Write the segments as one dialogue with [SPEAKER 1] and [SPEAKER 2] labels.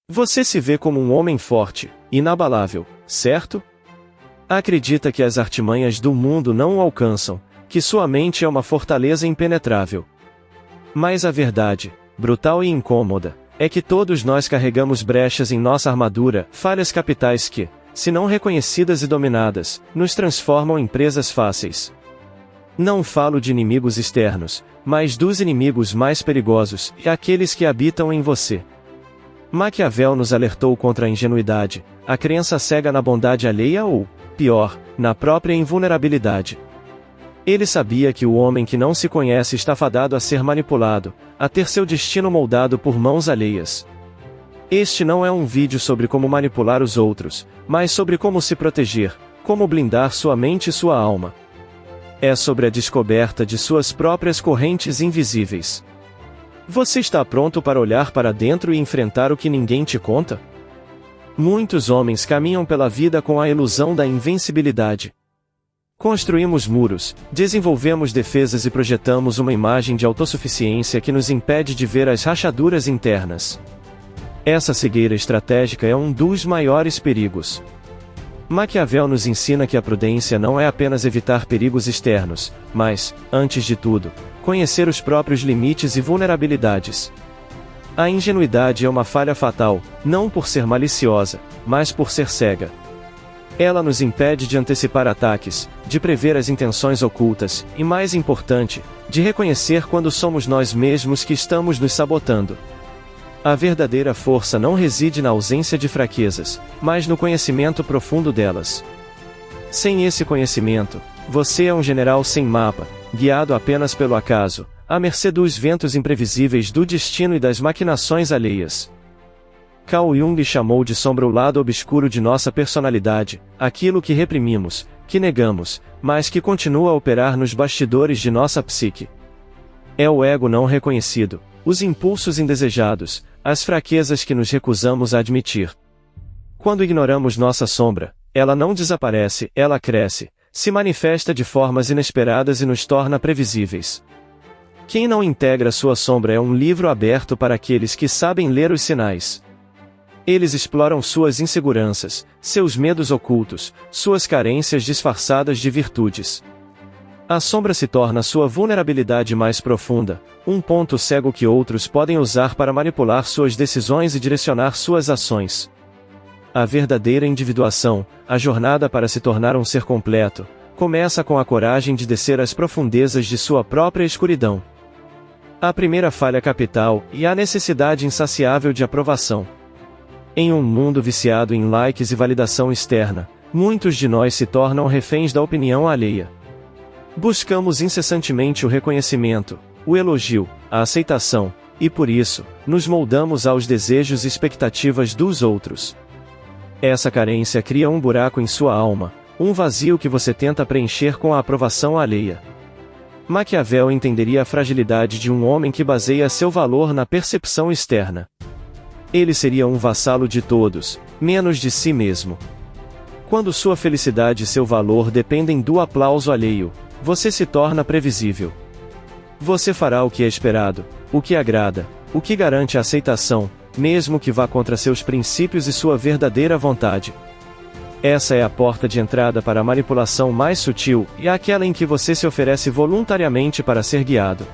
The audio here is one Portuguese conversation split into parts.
[SPEAKER 1] Você se vê como um homem forte, inabalável, certo? Acredita que as artimanhas do mundo não o alcançam, que sua mente é uma fortaleza impenetrável. Mas a verdade, brutal e incômoda, é que todos nós carregamos brechas em nossa armadura, falhas capitais que, se não reconhecidas e dominadas, nos transformam em presas fáceis. Não falo de inimigos externos, mas dos inimigos mais perigosos, e aqueles que habitam em você. Maquiavel nos alertou contra a ingenuidade, a crença cega na bondade alheia ou, pior, na própria invulnerabilidade. Ele sabia que o homem que não se conhece está fadado a ser manipulado, a ter seu destino moldado por mãos alheias. Este não é um vídeo sobre como manipular os outros, mas sobre como se proteger, como blindar sua mente e sua alma. É sobre a descoberta de suas próprias correntes invisíveis. Você está pronto para olhar para dentro e enfrentar o que ninguém te conta? Muitos homens caminham pela vida com a ilusão da invencibilidade. Construímos muros, desenvolvemos defesas e projetamos uma imagem de autossuficiência que nos impede de ver as rachaduras internas. Essa cegueira estratégica é um dos maiores perigos. Maquiavel nos ensina que a prudência não é apenas evitar perigos externos, mas, antes de tudo, conhecer os próprios limites e vulnerabilidades. A ingenuidade é uma falha fatal, não por ser maliciosa, mas por ser cega. Ela nos impede de antecipar ataques, de prever as intenções ocultas, e mais importante, de reconhecer quando somos nós mesmos que estamos nos sabotando. A verdadeira força não reside na ausência de fraquezas, mas no conhecimento profundo delas. Sem esse conhecimento, você é um general sem mapa, guiado apenas pelo acaso, à mercê dos ventos imprevisíveis do destino e das maquinações alheias. Carl Jung chamou de sombra o lado obscuro de nossa personalidade, aquilo que reprimimos, que negamos, mas que continua a operar nos bastidores de nossa psique. É o ego não reconhecido, os impulsos indesejados, as fraquezas que nos recusamos a admitir. Quando ignoramos nossa sombra, ela não desaparece, ela cresce, se manifesta de formas inesperadas e nos torna previsíveis. Quem não integra sua sombra é um livro aberto para aqueles que sabem ler os sinais. Eles exploram suas inseguranças, seus medos ocultos, suas carências disfarçadas de virtudes. A sombra se torna sua vulnerabilidade mais profunda, um ponto cego que outros podem usar para manipular suas decisões e direcionar suas ações. A verdadeira individuação, a jornada para se tornar um ser completo, começa com a coragem de descer às profundezas de sua própria escuridão. A primeira falha capital e a necessidade insaciável de aprovação. Em um mundo viciado em likes e validação externa, muitos de nós se tornam reféns da opinião alheia. Buscamos incessantemente o reconhecimento, o elogio, a aceitação, e por isso, nos moldamos aos desejos e expectativas dos outros. Essa carência cria um buraco em sua alma, um vazio que você tenta preencher com a aprovação alheia. Maquiavel entenderia a fragilidade de um homem que baseia seu valor na percepção externa. Ele seria um vassalo de todos, menos de si mesmo. Quando sua felicidade e seu valor dependem do aplauso alheio, você se torna previsível. Você fará o que é esperado, o que agrada, o que garante a aceitação, mesmo que vá contra seus princípios e sua verdadeira vontade. Essa é a porta de entrada para a manipulação mais sutil e aquela em que você se oferece voluntariamente para ser guiado.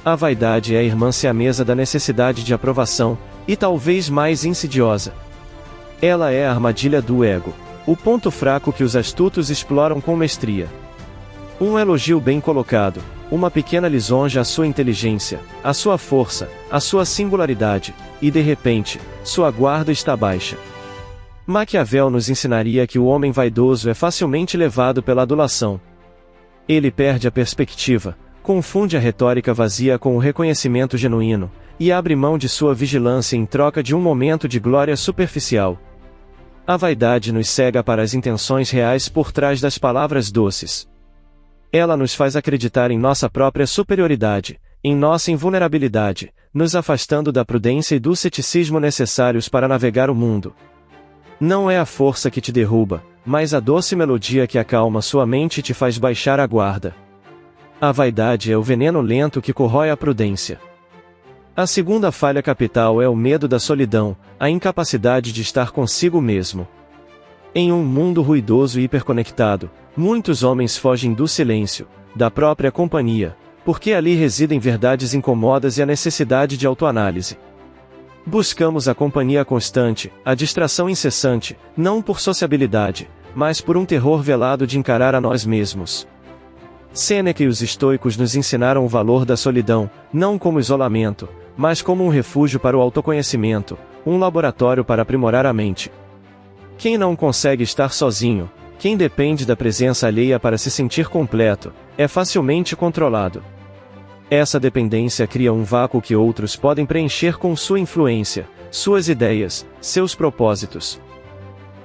[SPEAKER 1] A vaidade é a irmã siamesa da necessidade de aprovação, e talvez mais insidiosa. Ela é a armadilha do ego, o ponto fraco que os astutos exploram com mestria. Um elogio bem colocado, uma pequena lisonja à sua inteligência, à sua força, à sua singularidade, e de repente, sua guarda está baixa. Maquiavel nos ensinaria que o homem vaidoso é facilmente levado pela adulação. Ele perde a perspectiva, confunde a retórica vazia com o reconhecimento genuíno, e abre mão de sua vigilância em troca de um momento de glória superficial. A vaidade nos cega para as intenções reais por trás das palavras doces. Ela nos faz acreditar em nossa própria superioridade, em nossa invulnerabilidade, nos afastando da prudência e do ceticismo necessários para navegar o mundo. Não é a força que te derruba, mas a doce melodia que acalma sua mente e te faz baixar a guarda. A vaidade é o veneno lento que corrói a prudência. A segunda falha capital é o medo da solidão, a incapacidade de estar consigo mesmo. Em um mundo ruidoso e hiperconectado, muitos homens fogem do silêncio, da própria companhia, porque ali residem verdades incômodas e a necessidade de autoanálise. Buscamos a companhia constante, a distração incessante, não por sociabilidade, mas por um terror velado de encarar a nós mesmos. Sêneca e os estoicos nos ensinaram o valor da solidão, não como isolamento, mas como um refúgio para o autoconhecimento, um laboratório para aprimorar a mente. Quem não consegue estar sozinho, quem depende da presença alheia para se sentir completo, é facilmente controlado. Essa dependência cria um vácuo que outros podem preencher com sua influência, suas ideias, seus propósitos.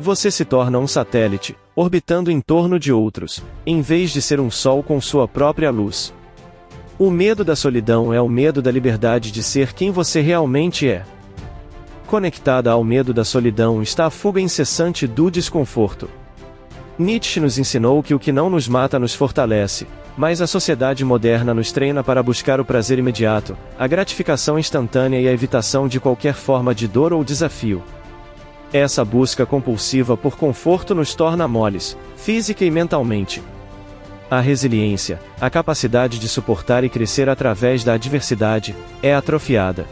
[SPEAKER 1] Você se torna um satélite, orbitando em torno de outros, em vez de ser um sol com sua própria luz. O medo da solidão é o medo da liberdade de ser quem você realmente é. Conectada ao medo da solidão está a fuga incessante do desconforto. Nietzsche nos ensinou que o que não nos mata nos fortalece, mas a sociedade moderna nos treina para buscar o prazer imediato, a gratificação instantânea e a evitação de qualquer forma de dor ou desafio. Essa busca compulsiva por conforto nos torna moles, física e mentalmente. A resiliência, a capacidade de suportar e crescer através da adversidade, é atrofiada.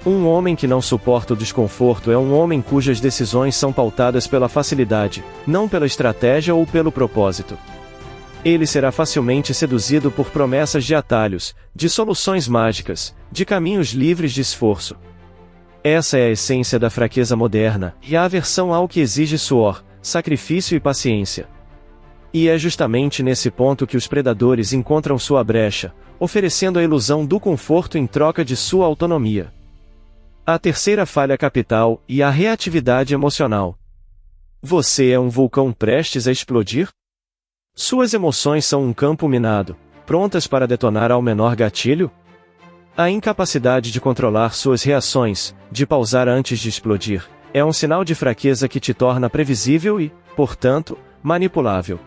[SPEAKER 1] Um homem que não suporta o desconforto é um homem cujas decisões são pautadas pela facilidade, não pela estratégia ou pelo propósito. Ele será facilmente seduzido por promessas de atalhos, de soluções mágicas, de caminhos livres de esforço. Essa é a essência da fraqueza moderna, e a aversão ao que exige suor, sacrifício e paciência. E é justamente nesse ponto que os predadores encontram sua brecha, oferecendo a ilusão do conforto em troca de sua autonomia. A terceira falha capital, e a reatividade emocional. Você é um vulcão prestes a explodir? Suas emoções são um campo minado, prontas para detonar ao menor gatilho? A incapacidade de controlar suas reações, de pausar antes de explodir, é um sinal de fraqueza que te torna previsível e, portanto, manipulável.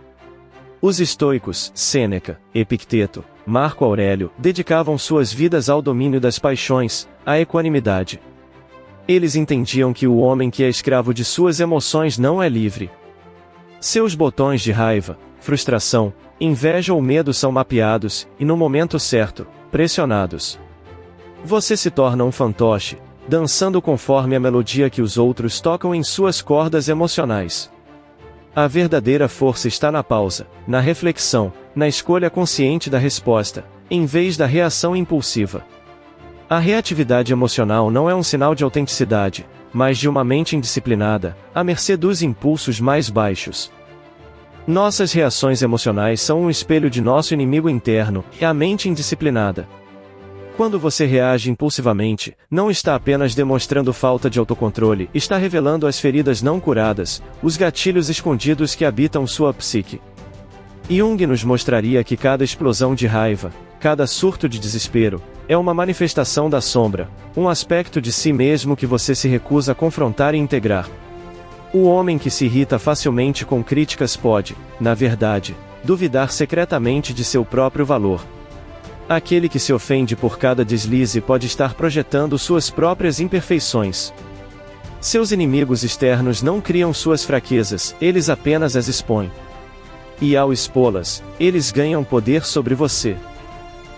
[SPEAKER 1] Os estoicos, Sêneca, Epicteto, Marco Aurélio, dedicavam suas vidas ao domínio das paixões, à equanimidade. Eles entendiam que o homem que é escravo de suas emoções não é livre. Seus botões de raiva, frustração, inveja ou medo são mapeados, e no momento certo, pressionados. Você se torna um fantoche, dançando conforme a melodia que os outros tocam em suas cordas emocionais. A verdadeira força está na pausa, na reflexão, na escolha consciente da resposta, em vez da reação impulsiva. A reatividade emocional não é um sinal de autenticidade, mas de uma mente indisciplinada, à mercê dos impulsos mais baixos. Nossas reações emocionais são um espelho de nosso inimigo interno, e a mente indisciplinada. Quando você reage impulsivamente, não está apenas demonstrando falta de autocontrole, está revelando as feridas não curadas, os gatilhos escondidos que habitam sua psique. Jung nos mostraria que cada explosão de raiva, cada surto de desespero, é uma manifestação da sombra, um aspecto de si mesmo que você se recusa a confrontar e integrar. O homem que se irrita facilmente com críticas pode, na verdade, duvidar secretamente de seu próprio valor. Aquele que se ofende por cada deslize pode estar projetando suas próprias imperfeições. Seus inimigos externos não criam suas fraquezas, eles apenas as expõem. E ao expô-las, eles ganham poder sobre você.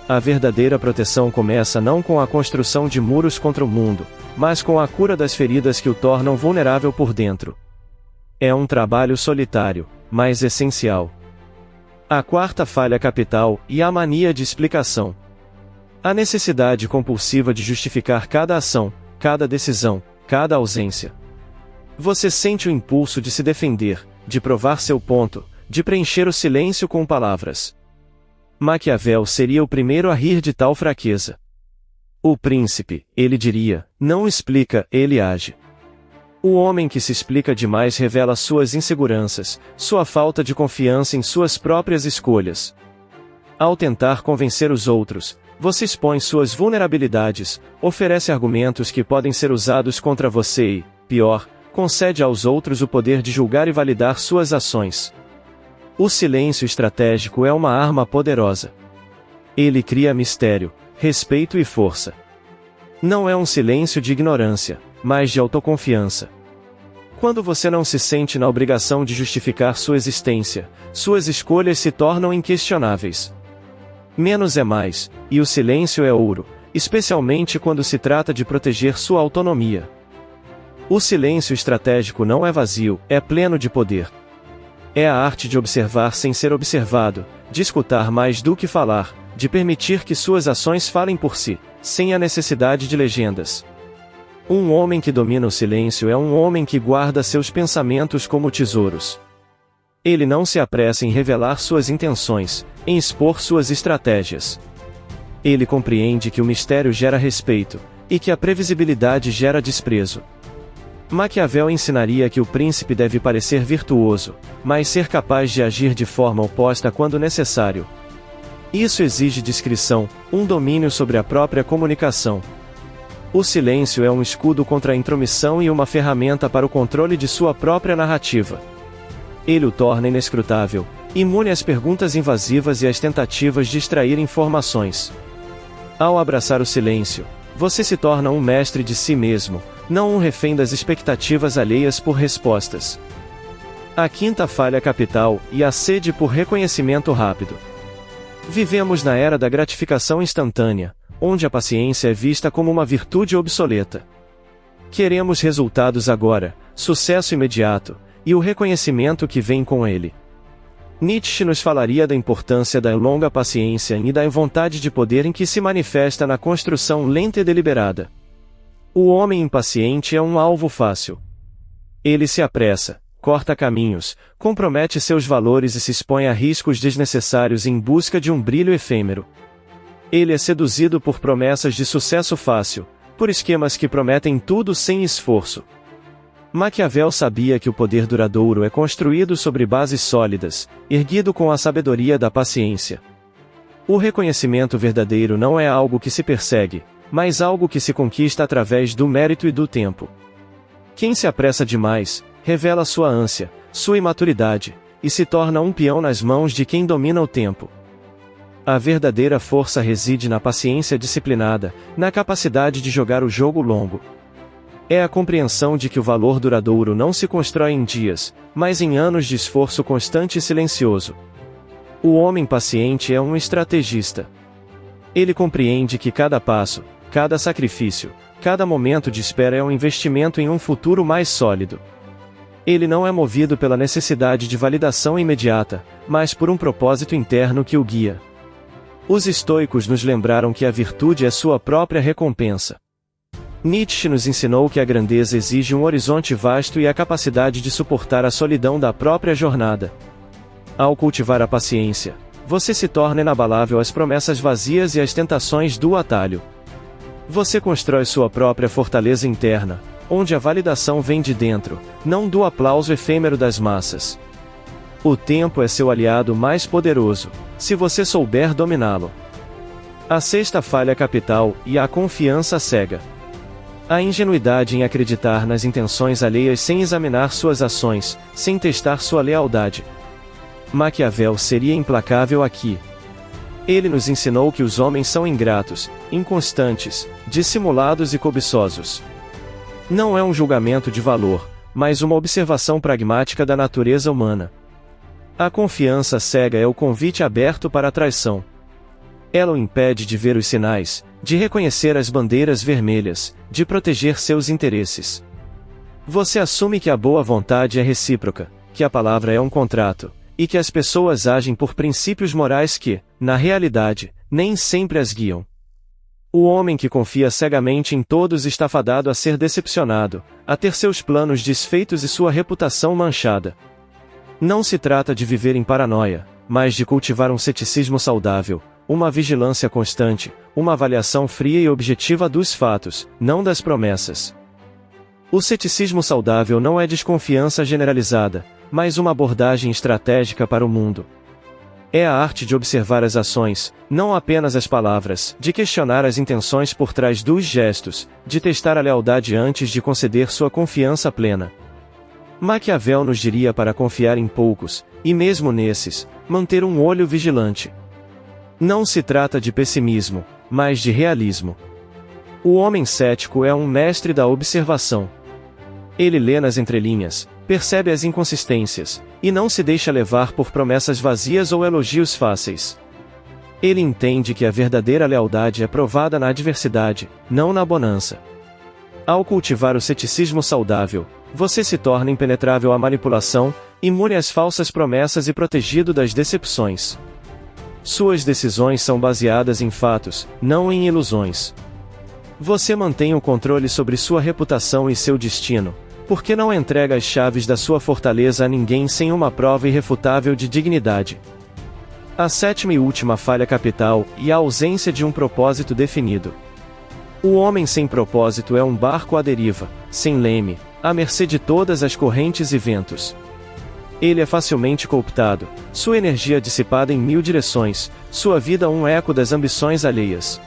[SPEAKER 1] A verdadeira proteção começa não com a construção de muros contra o mundo, mas com a cura das feridas que o tornam vulnerável por dentro. É um trabalho solitário, mas essencial. A quarta falha capital, e a mania de explicação. A necessidade compulsiva de justificar cada ação, cada decisão, cada ausência. Você sente o impulso de se defender, de provar seu ponto, de preencher o silêncio com palavras. Maquiavel seria o primeiro a rir de tal fraqueza. O príncipe, ele diria, não explica, ele age. O homem que se explica demais revela suas inseguranças, sua falta de confiança em suas próprias escolhas. Ao tentar convencer os outros, você expõe suas vulnerabilidades, oferece argumentos que podem ser usados contra você e, pior, concede aos outros o poder de julgar e validar suas ações. O silêncio estratégico é uma arma poderosa. Ele cria mistério, respeito e força. Não é um silêncio de ignorância, mas de autoconfiança. Quando você não se sente na obrigação de justificar sua existência, suas escolhas se tornam inquestionáveis. Menos é mais, e o silêncio é ouro, especialmente quando se trata de proteger sua autonomia. O silêncio estratégico não é vazio, é pleno de poder. É a arte de observar sem ser observado, de escutar mais do que falar, de permitir que suas ações falem por si, sem a necessidade de legendas. Um homem que domina o silêncio é um homem que guarda seus pensamentos como tesouros. Ele não se apressa em revelar suas intenções, em expor suas estratégias. Ele compreende que o mistério gera respeito, e que a previsibilidade gera desprezo. Maquiavel ensinaria que o príncipe deve parecer virtuoso, mas ser capaz de agir de forma oposta quando necessário. Isso exige discrição, um domínio sobre a própria comunicação. O silêncio é um escudo contra a intromissão e uma ferramenta para o controle de sua própria narrativa. Ele o torna inescrutável, imune às perguntas invasivas e às tentativas de extrair informações. Ao abraçar o silêncio, você se torna um mestre de si mesmo, não um refém das expectativas alheias por respostas. A quinta falha capital, e a sede por reconhecimento rápido. Vivemos na era da gratificação instantânea, onde a paciência é vista como uma virtude obsoleta. Queremos resultados agora, sucesso imediato, e o reconhecimento que vem com ele. Nietzsche nos falaria da importância da longa paciência e da vontade de poder em que se manifesta na construção lenta e deliberada. O homem impaciente é um alvo fácil. Ele se apressa, corta caminhos, compromete seus valores e se expõe a riscos desnecessários em busca de um brilho efêmero. Ele é seduzido por promessas de sucesso fácil, por esquemas que prometem tudo sem esforço. Maquiavel sabia que o poder duradouro é construído sobre bases sólidas, erguido com a sabedoria da paciência. O reconhecimento verdadeiro não é algo que se persegue, mas algo que se conquista através do mérito e do tempo. Quem se apressa demais, revela sua ânsia, sua imaturidade, e se torna um peão nas mãos de quem domina o tempo. A verdadeira força reside na paciência disciplinada, na capacidade de jogar o jogo longo. É a compreensão de que o valor duradouro não se constrói em dias, mas em anos de esforço constante e silencioso. O homem paciente é um estrategista. Ele compreende que cada passo, cada sacrifício, cada momento de espera é um investimento em um futuro mais sólido. Ele não é movido pela necessidade de validação imediata, mas por um propósito interno que o guia. Os estoicos nos lembraram que a virtude é sua própria recompensa. Nietzsche nos ensinou que a grandeza exige um horizonte vasto e a capacidade de suportar a solidão da própria jornada. Ao cultivar a paciência, você se torna inabalável às promessas vazias e às tentações do atalho. Você constrói sua própria fortaleza interna, onde a validação vem de dentro, não do aplauso efêmero das massas. O tempo é seu aliado mais poderoso, se você souber dominá-lo. A sexta falha capital, e a confiança cega. A ingenuidade em acreditar nas intenções alheias sem examinar suas ações, sem testar sua lealdade. Maquiavel seria implacável aqui. Ele nos ensinou que os homens são ingratos, inconstantes, dissimulados e cobiçosos. Não é um julgamento de valor, mas uma observação pragmática da natureza humana. A confiança cega é o convite aberto para a traição. Ela o impede de ver os sinais, de reconhecer as bandeiras vermelhas, de proteger seus interesses. Você assume que a boa vontade é recíproca, que a palavra é um contrato, e que as pessoas agem por princípios morais que, na realidade, nem sempre as guiam. O homem que confia cegamente em todos está fadado a ser decepcionado, a ter seus planos desfeitos e sua reputação manchada. Não se trata de viver em paranoia, mas de cultivar um ceticismo saudável, uma vigilância constante, uma avaliação fria e objetiva dos fatos, não das promessas. O ceticismo saudável não é desconfiança generalizada, mas uma abordagem estratégica para o mundo. É a arte de observar as ações, não apenas as palavras, de questionar as intenções por trás dos gestos, de testar a lealdade antes de conceder sua confiança plena. Maquiavel nos diria para confiar em poucos, e mesmo nesses, manter um olho vigilante. Não se trata de pessimismo, mas de realismo. O homem cético é um mestre da observação. Ele lê nas entrelinhas, percebe as inconsistências, e não se deixa levar por promessas vazias ou elogios fáceis. Ele entende que a verdadeira lealdade é provada na adversidade, não na bonança. Ao cultivar o ceticismo saudável, você se torna impenetrável à manipulação, imune às falsas promessas e protegido das decepções. Suas decisões são baseadas em fatos, não em ilusões. Você mantém o controle sobre sua reputação e seu destino, porque não entrega as chaves da sua fortaleza a ninguém sem uma prova irrefutável de dignidade. A sétima e última falha capital é a ausência de um propósito definido. O homem sem propósito é um barco à deriva, sem leme, à mercê de todas as correntes e ventos. Ele é facilmente cooptado, sua energia dissipada em 1000 direções, sua vida um eco das ambições alheias.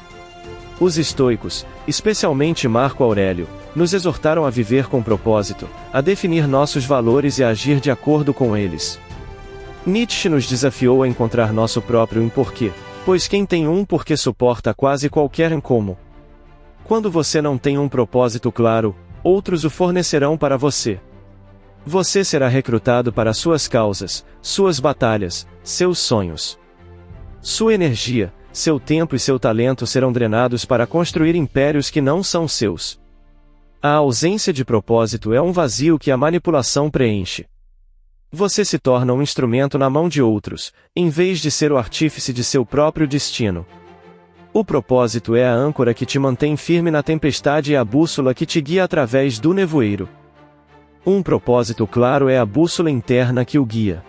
[SPEAKER 1] Os estoicos, especialmente Marco Aurélio, nos exortaram a viver com propósito, a definir nossos valores e a agir de acordo com eles. Nietzsche nos desafiou a encontrar nosso próprio porquê, pois quem tem um porquê suporta quase qualquer como. Quando você não tem um propósito claro, outros o fornecerão para você. Você será recrutado para suas causas, suas batalhas, seus sonhos. Sua energia, seu tempo e seu talento serão drenados para construir impérios que não são seus. A ausência de propósito é um vazio que a manipulação preenche. Você se torna um instrumento na mão de outros, em vez de ser o artífice de seu próprio destino. O propósito é a âncora que te mantém firme na tempestade e a bússola que te guia através do nevoeiro. Um propósito claro é a bússola interna que o guia.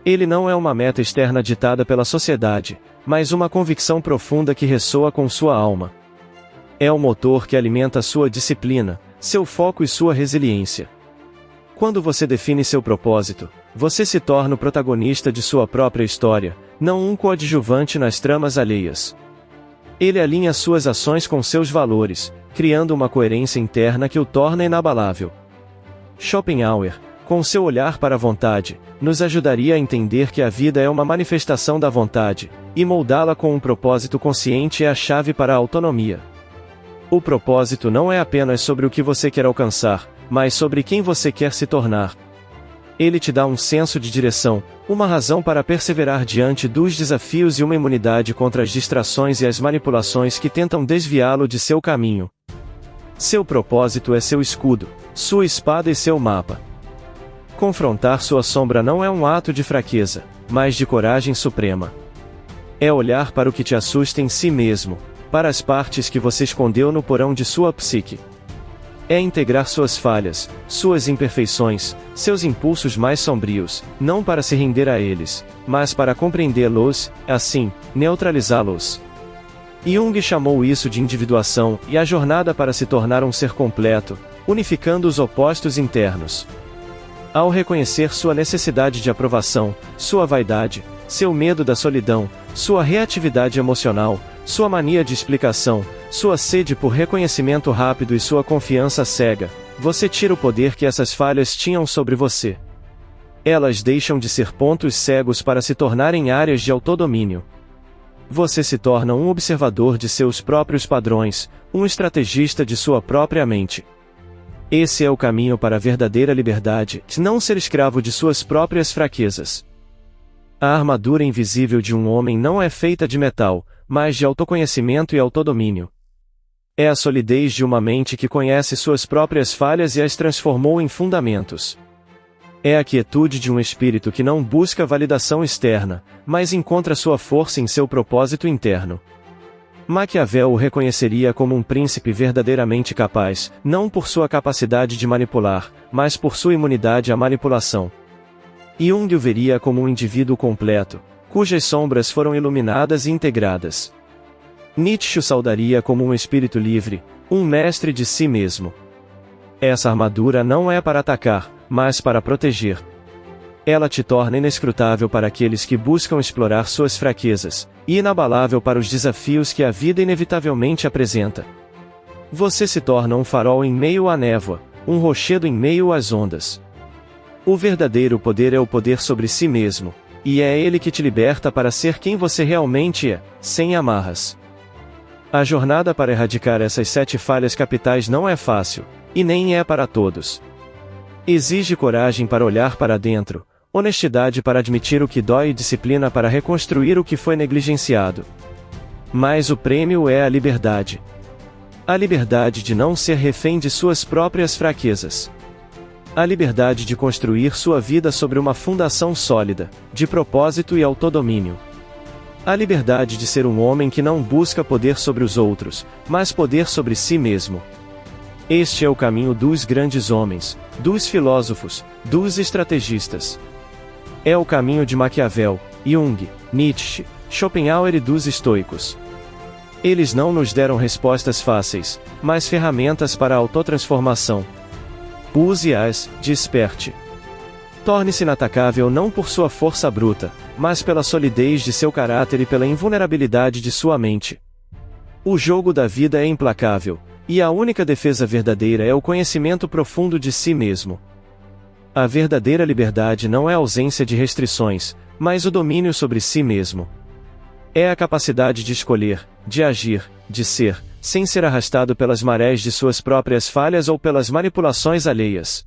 [SPEAKER 1] Ele não é uma meta externa ditada pela sociedade, mas uma convicção profunda que ressoa com sua alma. É o motor que alimenta sua disciplina, seu foco e sua resiliência. Quando você define seu propósito, você se torna o protagonista de sua própria história, não um coadjuvante nas tramas alheias. Ele alinha suas ações com seus valores, criando uma coerência interna que o torna inabalável. Schopenhauer, com seu olhar para a vontade, nos ajudaria a entender que a vida é uma manifestação da vontade, e moldá-la com um propósito consciente é a chave para a autonomia. O propósito não é apenas sobre o que você quer alcançar, mas sobre quem você quer se tornar. Ele te dá um senso de direção, uma razão para perseverar diante dos desafios e uma imunidade contra as distrações e as manipulações que tentam desviá-lo de seu caminho. Seu propósito é seu escudo, sua espada e seu mapa. Confrontar sua sombra não é um ato de fraqueza, mas de coragem suprema. É olhar para o que te assusta em si mesmo, para as partes que você escondeu no porão de sua psique. É integrar suas falhas, suas imperfeições, seus impulsos mais sombrios, não para se render a eles, mas para compreendê-los, assim, neutralizá-los. Jung chamou isso de individuação e a jornada para se tornar um ser completo, unificando os opostos internos. Ao reconhecer sua necessidade de aprovação, sua vaidade, seu medo da solidão, sua reatividade emocional, sua mania de explicação, sua sede por reconhecimento rápido e sua confiança cega, você tira o poder que essas falhas tinham sobre você. Elas deixam de ser pontos cegos para se tornarem áreas de autodomínio. Você se torna um observador de seus próprios padrões, um estrategista de sua própria mente. Esse é o caminho para a verdadeira liberdade, não ser escravo de suas próprias fraquezas. A armadura invisível de um homem não é feita de metal, mas de autoconhecimento e autodomínio. É a solidez de uma mente que conhece suas próprias falhas e as transformou em fundamentos. É a quietude de um espírito que não busca validação externa, mas encontra sua força em seu propósito interno. Maquiavel o reconheceria como um príncipe verdadeiramente capaz, não por sua capacidade de manipular, mas por sua imunidade à manipulação. Jung o veria como um indivíduo completo, cujas sombras foram iluminadas e integradas. Nietzsche o saudaria como um espírito livre, um mestre de si mesmo. Essa armadura não é para atacar, mas para proteger. Ela te torna inescrutável para aqueles que buscam explorar suas fraquezas, e inabalável para os desafios que a vida inevitavelmente apresenta. Você se torna um farol em meio à névoa, um rochedo em meio às ondas. O verdadeiro poder é o poder sobre si mesmo, e é ele que te liberta para ser quem você realmente é, sem amarras. A jornada para erradicar essas 7 falhas capitais não é fácil, e nem é para todos. Exige coragem para olhar para dentro, honestidade para admitir o que dói e disciplina para reconstruir o que foi negligenciado. Mas o prêmio é a liberdade. A liberdade de não ser refém de suas próprias fraquezas. A liberdade de construir sua vida sobre uma fundação sólida, de propósito e autodomínio. A liberdade de ser um homem que não busca poder sobre os outros, mas poder sobre si mesmo. Este é o caminho dos grandes homens, dos filósofos, dos estrategistas. É o caminho de Maquiavel, Jung, Nietzsche, Schopenhauer e dos estoicos. Eles não nos deram respostas fáceis, mas ferramentas para a autotransformação. Use-as, desperte. Torne-se inatacável não por sua força bruta, mas pela solidez de seu caráter e pela invulnerabilidade de sua mente. O jogo da vida é implacável, e a única defesa verdadeira é o conhecimento profundo de si mesmo. A verdadeira liberdade não é a ausência de restrições, mas o domínio sobre si mesmo. É a capacidade de escolher, de agir, de ser, sem ser arrastado pelas marés de suas próprias falhas ou pelas manipulações alheias.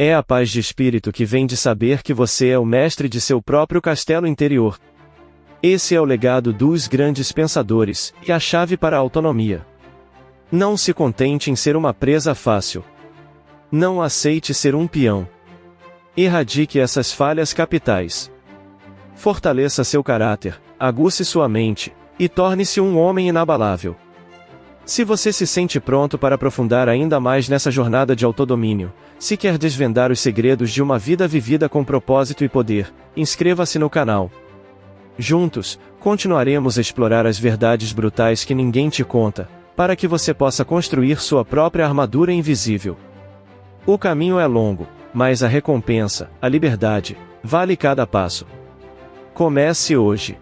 [SPEAKER 1] É a paz de espírito que vem de saber que você é o mestre de seu próprio castelo interior. Esse é o legado dos grandes pensadores, e a chave para a autonomia. Não se contente em ser uma presa fácil. Não aceite ser um peão. Erradique essas falhas capitais. Fortaleça seu caráter, aguce sua mente, e torne-se um homem inabalável. Se você se sente pronto para aprofundar ainda mais nessa jornada de autodomínio, se quer desvendar os segredos de uma vida vivida com propósito e poder, inscreva-se no canal. Juntos, continuaremos a explorar as verdades brutais que ninguém te conta, para que você possa construir sua própria armadura invisível. O caminho é longo, mas a recompensa, a liberdade, vale cada passo. Comece hoje.